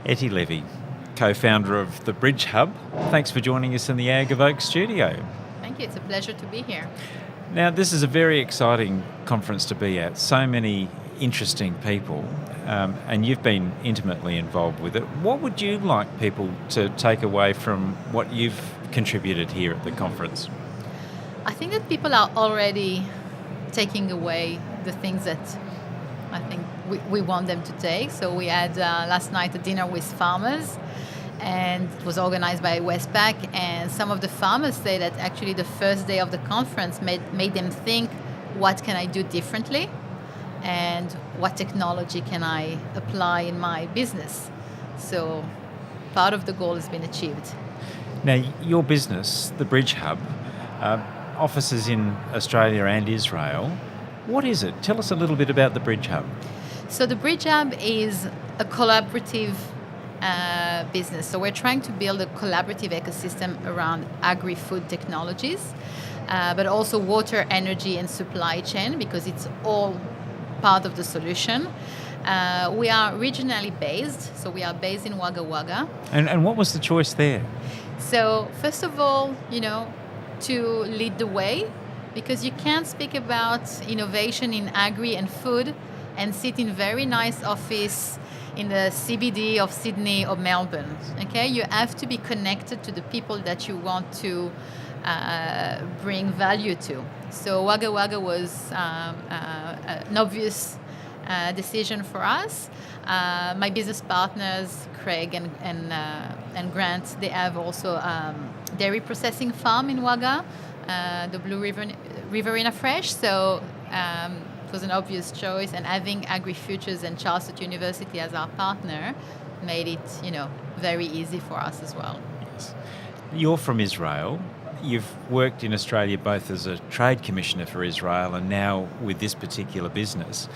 Ethy Levy, co-founder of the Bridge Hub. Thanks for joining us in the Agrifood studio. Thank you. It's a pleasure to be here. Now, this is a very exciting conference to be at. So many interesting people, and you've been intimately involved with it. What would you like people to take away from what you've contributed here at the conference? I think that people are already taking away the things that I think we want them to take. So we had last night a dinner with farmers, and it was organized by Westpac, and some of the farmers say that actually the first day of the conference made them think, what can I do differently, and what technology can I apply in my business? So part of the goal has been achieved. Now, your business, the Bridge Hub, offices in Australia and Israel. What is it? Tell us a little bit about the Bridge Hub. So the Bridge Hub is a collaborative business. So we're trying to build a collaborative ecosystem around agri-food technologies, but also water, energy, and supply chain, because it's all part of the solution. We are regionally based, so we are based in Wagga Wagga. And what was the choice there? So first of all, to lead the way, because you can't speak about innovation in agri and food and sit in very nice office in the CBD of Sydney or Melbourne. Okay, you have to be connected to the people that you want to bring value to. So Wagga Wagga was an obvious decision for us. My business partners, Craig and Grant, they have also dairy processing farm in Wagga, the Blue Riverina Fresh. So it was an obvious choice, and having Agri-Futures and Charles University as our partner made it, very easy for us as well. Yes. You're from Israel. You've worked in Australia both as a trade commissioner for Israel and now with this particular business.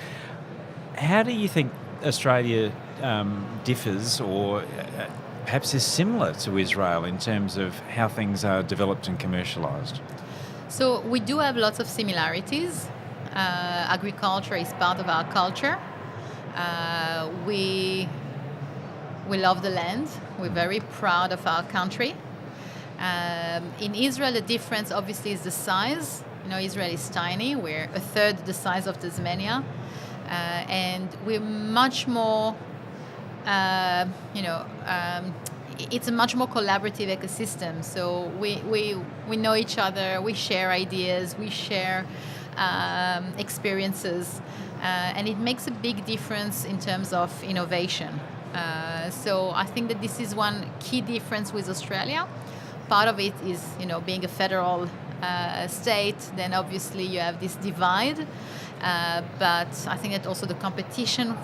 How do you think Australia differs or perhaps is similar to Israel in terms of how things are developed and commercialised? So we do have lots of similarities. Agriculture is part of our culture. We love the land. We're very proud of our country. In Israel, the difference obviously is the size. Israel is tiny. We're a third the size of Tasmania. And we're much more, it's a much more collaborative ecosystem. So we know each other, we share ideas, we share experiences, and it makes a big difference in terms of innovation. So I think that this is one key difference with Australia. Part of it is, being a federal state, then obviously you have this divide. But I think that also the competition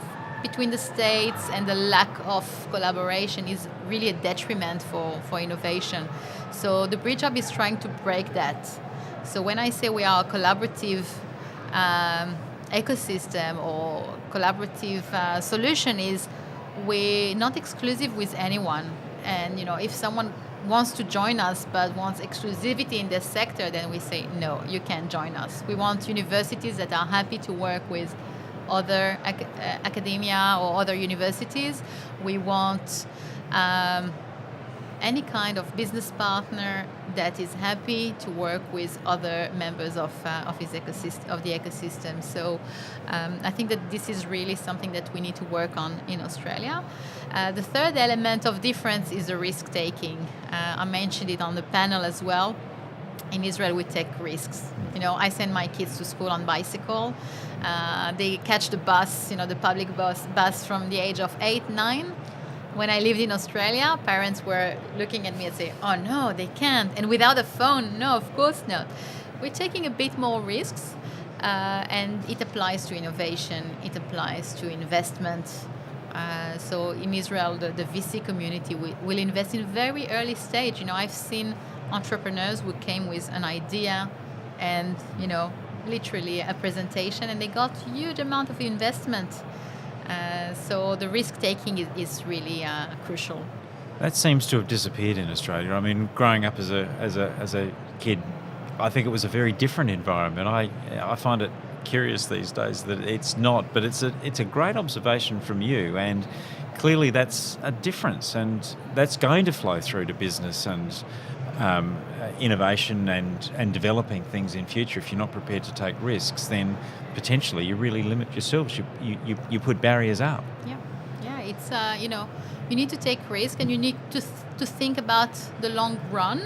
between the states and the lack of collaboration is really a detriment for innovation. So the Bridge Hub is trying to break that. So when I say we are a collaborative ecosystem or collaborative solution, is we're not exclusive with anyone. And if someone wants to join us but wants exclusivity in their sector, then we say, no, you can't join us. We want universities that are happy to work with other academia or other universities. We want any kind of business partner that is happy to work with other members of the ecosystem. So I think that this is really something that we need to work on in Australia. The third element of difference is the risk taking. I mentioned it on the panel as well. In Israel, we take risks. I send my kids to school on bicycle. They catch the bus, the public bus from the age of 8, 9. When I lived in Australia, parents were looking at me and saying, oh no, they can't. And without a phone, no, of course not. We're taking a bit more risks, and it applies to innovation. It applies to investment. So in Israel, the VC community will invest in very early stage. I've seen entrepreneurs who came with an idea and, literally a presentation, and they got huge amount of investment. So the risk-taking is really crucial. That seems to have disappeared in Australia. I mean, growing up as a kid, I think it was a very different environment. I find it curious these days that it's not, but it's a great observation from you, and clearly that's a difference, and that's going to flow through to business and innovation and developing things in future. If you're not prepared to take risks, then potentially you really limit yourselves. You put barriers up. Yeah. It's you need to take risk, and you need to think about the long run,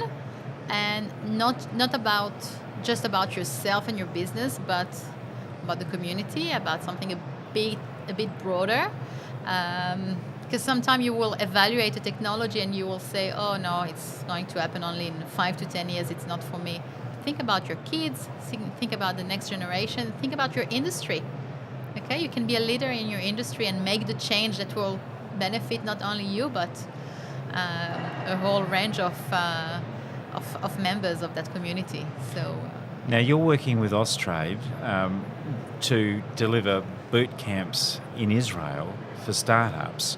and not about just about yourself and your business, but about the community, about something a bit broader. Because sometimes you will evaluate a technology and you will say, oh no, it's going to happen only in 5 to 10 years, it's not for me. Think about your kids, think about the next generation, think about your industry. Okay, you can be a leader in your industry and make the change that will benefit not only you, but a whole range of members of that community. So now you're working with Austrade to deliver boot camps in Israel for startups.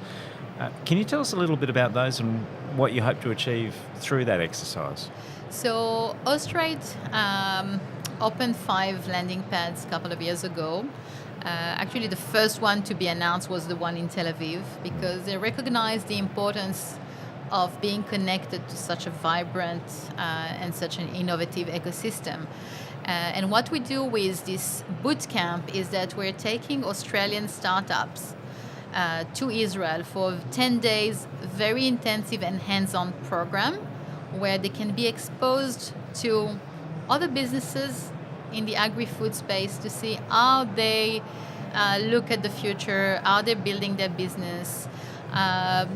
Can you tell us a little bit about those and what you hope to achieve through that exercise? So Austrade opened 5 landing pads a couple of years ago. Actually, the first one to be announced was the one in Tel Aviv, because they recognized the importance of being connected to such a vibrant and such an innovative ecosystem. And what we do with this boot camp is that we're taking Australian startups to Israel for 10 days, very intensive and hands-on program where they can be exposed to other businesses in the agri-food space to see how they look at the future, how they're building their business.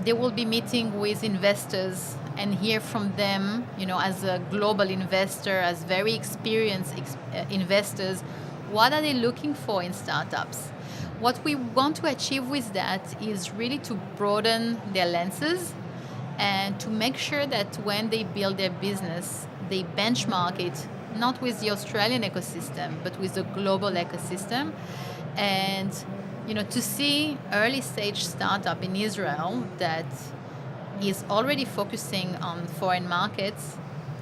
They will be meeting with investors and hear from them, as a global investor, as very experienced investors, what are they looking for in startups? What we want to achieve with that is really to broaden their lenses and to make sure that when they build their business, they benchmark it not with the Australian ecosystem, but with the global ecosystem. And, to see early stage startup in Israel that is already focusing on foreign markets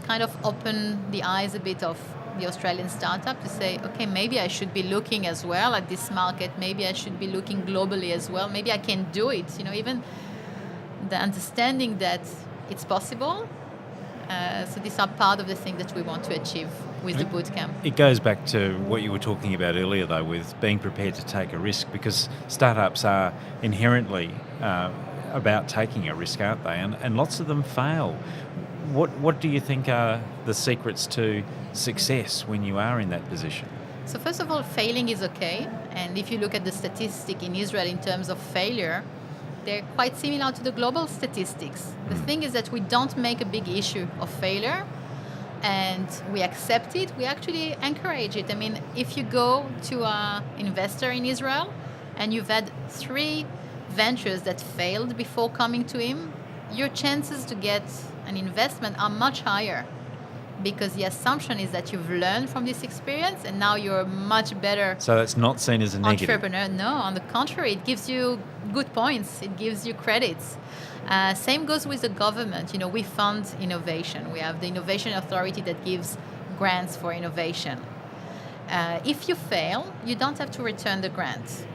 kind of open the eyes a bit of the Australian startup to say, okay, maybe I should be looking as well at this market. Maybe I should be looking globally as well. Maybe I can do it. Even the understanding that it's possible. So these are part of the thing that we want to achieve with the bootcamp. It goes back to what you were talking about earlier, though, with being prepared to take a risk, because startups are inherently about taking a risk, aren't they? And lots of them fail. What do you think are the secrets to success when you are in that position? So first of all, failing is okay. And if you look at the statistic in Israel in terms of failure, they're quite similar to the global statistics. The thing is that we don't make a big issue of failure and we accept it. We actually encourage it. I mean, if you go to an investor in Israel and you've had 3 ventures that failed before coming to him, your chances to get an investment are much higher, because the assumption is that you've learned from this experience and now you're much better. So that's not seen as a negative. Entrepreneur. No, on the contrary, it gives you good points. It gives you credits. Same goes with the government. We fund innovation. We have the Innovation Authority that gives grants for innovation. If you fail, you don't have to return the grant.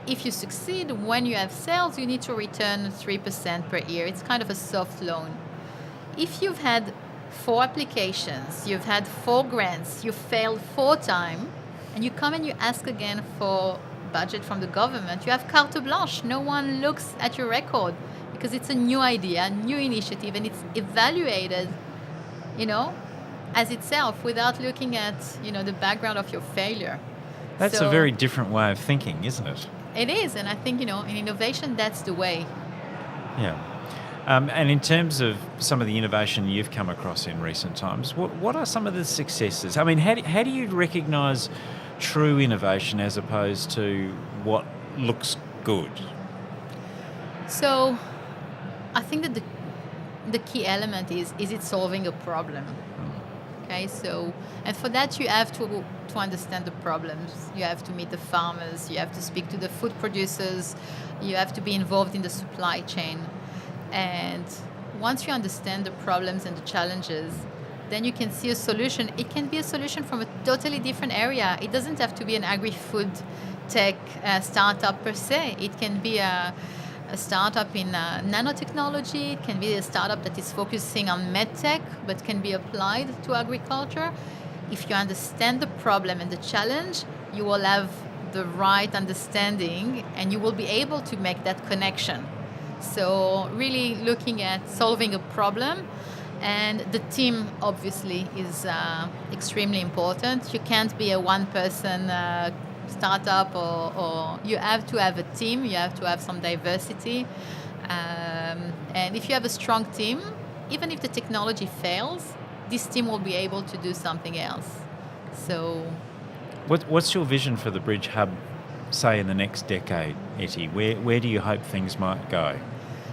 If you succeed, when you have sales, you need to return 3% per year. It's kind of a soft loan. If you've had 4 applications, you've had 4 grants, you failed 4 times, and you come and you ask again for budget from the government, you have carte blanche. No one looks at your record because it's a new idea, a new initiative, and it's evaluated, as itself without looking at, the background of your failure. That's a very different way of thinking, isn't it? It is, and I think, in innovation, that's the way. Yeah. And in terms of some of the innovation you've come across in recent times, what are some of the successes? I mean, how do you recognise true innovation as opposed to what looks good? So I think that the key element is it solving a problem? Okay, so, and for that you have to understand the problems. You have to meet the farmers, you have to speak to the food producers, you have to be involved in the supply chain. And once you understand the problems and the challenges, then you can see a solution. It can be a solution from a totally different area. It doesn't have to be an agri-food tech startup per se. It can be a startup in nanotechnology. It can be a startup that is focusing on medtech but can be applied to agriculture. If you understand the problem and the challenge, you will have the right understanding and you will be able to make that connection. So really looking at solving a problem, and the team obviously is extremely important. You can't be a one-person startup, or you have to have a team, you have to have some diversity. And if you have a strong team, even if the technology fails, this team will be able to do something else. So What's your vision for the Bridge Hub, say, in the next decade, Ethy? Where do you hope things might go?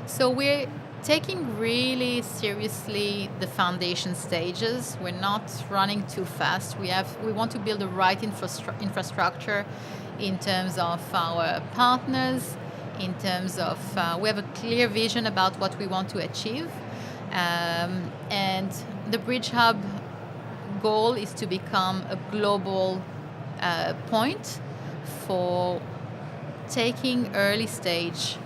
So we're taking really seriously the foundation stages. We're not running too fast. We want to build the right infrastructure in terms of our partners, in terms of we have a clear vision about what we want to achieve. And the Bridge Hub goal is to become a global point for taking early stage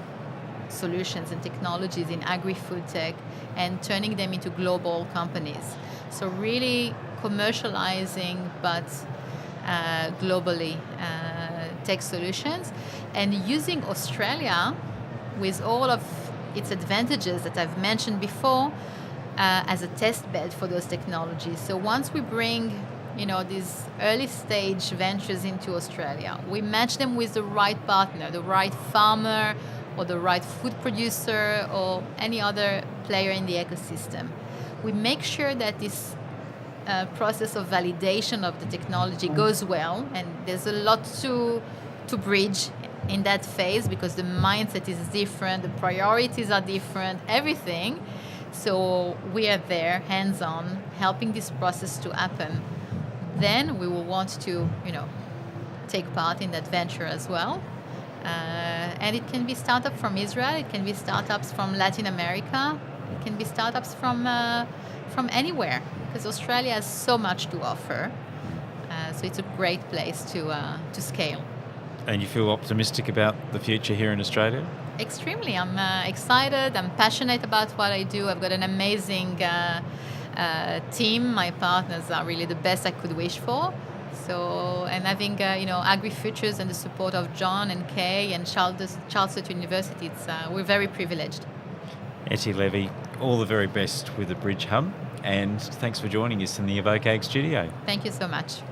solutions and technologies in agri-food tech and turning them into global companies. So really commercializing, but globally tech solutions, and using Australia with all of its advantages that I've mentioned before as a test bed for those technologies. So once we bring these early stage ventures into Australia, we match them with the right partner, the right farmer, or the right food producer, or any other player in the ecosystem. We make sure that this process of validation of the technology goes well, and there's a lot to bridge in that phase because the mindset is different, the priorities are different, everything. So we are there, hands-on, helping this process to happen. Then we will want to, take part in that venture as well. And it can be startups from Israel, it can be startups from Latin America, it can be startups from anywhere, because Australia has so much to offer. So it's a great place to scale. And you feel optimistic about the future here in Australia? Extremely. I'm excited. I'm passionate about what I do. I've got an amazing team. My partners are really the best I could wish for. So, and having Agri-Futures and the support of John and Kay and Charles University, we're very privileged. Ethy, Levy, all the very best with the Bridge Hub, and thanks for joining us in the evokeAG studio. Thank you so much.